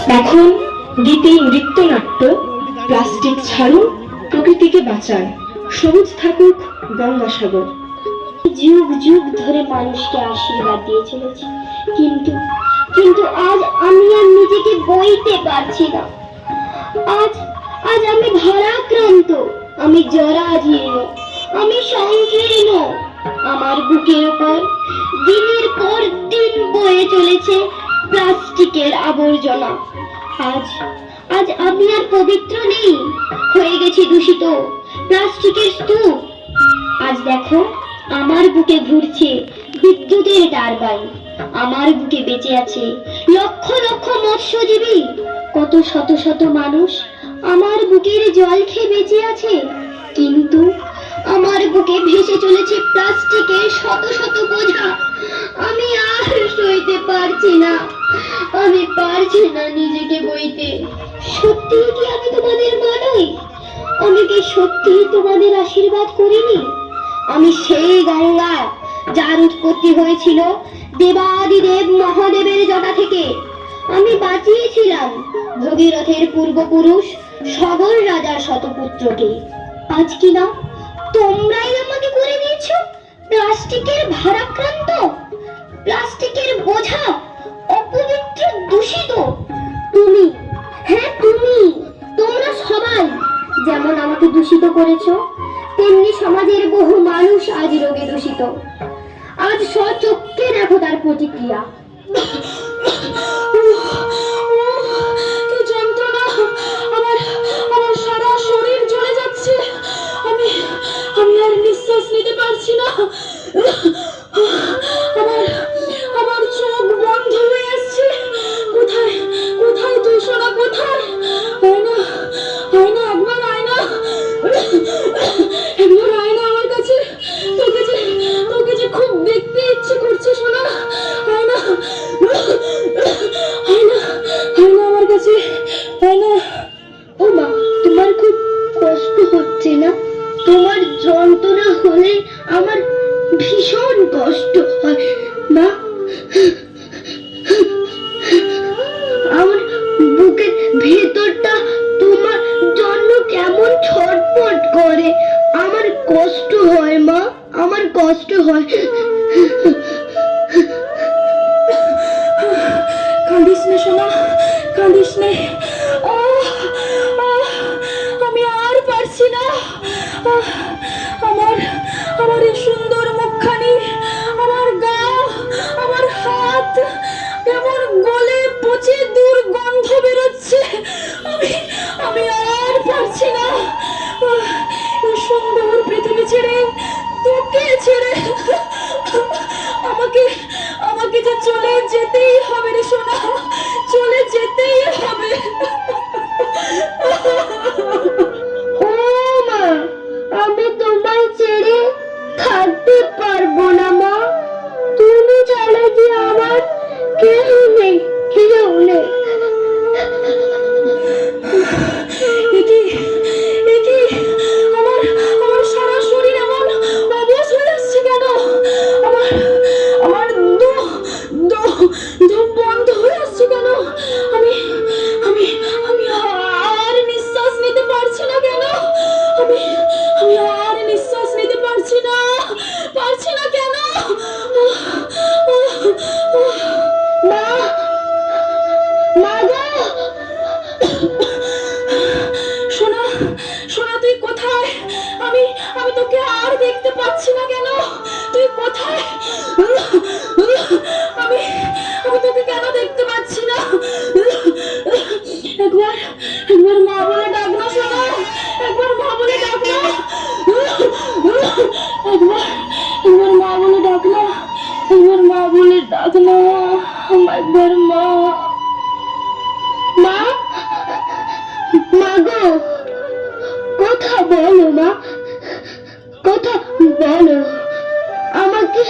এখন গীতি নৃত্যনাট্য, প্লাস্টিক ছাড়ুন, প্রকৃতিকে বাঁচান, সবুজ থাকুক গঙ্গাসাগর। যুগ যুগ ধরে মানুষকে আশীর্বাদ দিয়ে চলেছে, কিন্তু কিন্তু আজ আমি আর নিজেকে বইতে পারছি না। আজ আজ আমি ভারাক্রান্ত, আমি জরাজীর্ণ, আমি সংকীর্ণ। আমার বুকের উপর দিনের পর দিন বয়ে চলেছে প্লাস্টিকের আবর্জনা। আজ আজ আমি আর পবিত্র নেই, হয়ে গেছি দূষিত প্লাস্টিকের স্তূপ। আজ দেখো আমার বুকে ঘুরছে বিদ্যুতের টারবাইন, আমার বুকে বেঁচে আছে লক্ষ লক্ষ মৎস্যজীবী, কত শত শত মানুষ আমার বুকের জল খেয়ে বেঁচে আছে। কিন্তু আমার বুকে ভেসে চলেছে প্লাস্টিকের শত শত বোঝা। আমি আর সইতে পারছি না, আমি পারছি না নিজেকে বইতে। সত্যি কি আমি তোমাদের মা নই? আমি কি সত্যি তোমাদের আশীর্বাদ করিনি? আমি সেই গঙ্গা যার উৎপত্তি হয়েছিল দেবাদিদেব মহাদেবের জটা থেকে। আমি বাঁচিয়েছিলাম ভগীরথের পূর্বপুরুষ সগর রাজার শতপুত্রকে। আজ কিনা তোমরাই আমাকে করে দিয়েছ প্লাস্টিকের ভারাক্রান্ত, প্লাস্টিকের বোঝা, অপবিত্র, দূষিত। তুমি, হ্যাঁ তুমি, তোমরা সবাই যেমন আমাকে দূষিত করেছো, তেমনি সমাজের বহু মানুষ আজ রোগে দূষিত। আজ স্বচক্ষে দেখো তার প্রতিক্রিয়া। কি যন্ত্রণা! আমার আমার সারা শরীর জ্বলে যাচ্ছে। আমি আমি আর নিঃশ্বাস নিতে পারছি না। আমার আমার চোখ বন্ধ হয়ে আসছে। কোথায় কোথায় তুই সোনা, কোথায়? আয়না আয়না, একবার আয়না, একবার আয়না আমার কাছে। তোকে যে খুব দেখতে ইচ্ছে করছে সোনা। আয়না আয়না আয়না আমার কাছে, আয়না। ও মা, তোমার খুব কষ্ট হচ্ছে না? তোমার যন্ত্রণা হলে আমার ভীষণ কষ্ট হয় মা। আমার বুকের ভেতরটা তোমার জন্য কেমন ছটফট করে। আমার কষ্ট হয় মা, আমার কষ্ট হয়। কাঁদিস না সোনা, কাঁদিস নে। আমি আর পারছি না। আমার আমার এই সুন্দর মুখখানি, আমার গা, আমার হাত কেমন গলে পচে দুর্গন্ধ বেরোচ্ছে। আমি আমি আর পারছি না। এই সুন্দর পৃথিবী ছেড়ে, তোকে ছেড়ে আমাকে আমাকে যে চলে যেতেই হবে রে সোনা, চলে যেতেই হবে। ও মা, আমি তোমায় ছেড়ে থাকতে পারবো না মা। তুমি ছাড়া যে আমার কেউ নেই, কেউ নেই। আমার আমার সারা শরীর এমন অবশ হয়ে আসছে কেন? আমার আমার দম বন্ধ হয়ে আসছে কেন? আমি আমি আমি আর নিঃশ্বাস নিতে পারছি না কেন? আমি আমি আর নিঃশ্বাস নিতে পারছি না কেন? মা, মা গো! সোনা, সোনা তুই কোথায়? আমি আমি তোকে আর দেখতে পাচ্ছি না কেন? তুই কোথায়? আমি আমি তোকে কেন দেখতে পাচ্ছি না? একবার একবার মা বলে ডাক না সোনা, একবার মা বলে ডাক না। একবার একবার মা বলে ডাক না, একবার মা বলে ডাক না। একবার মা, মা, মা গো! কথা বলো মা, কথা বলো আমাকে।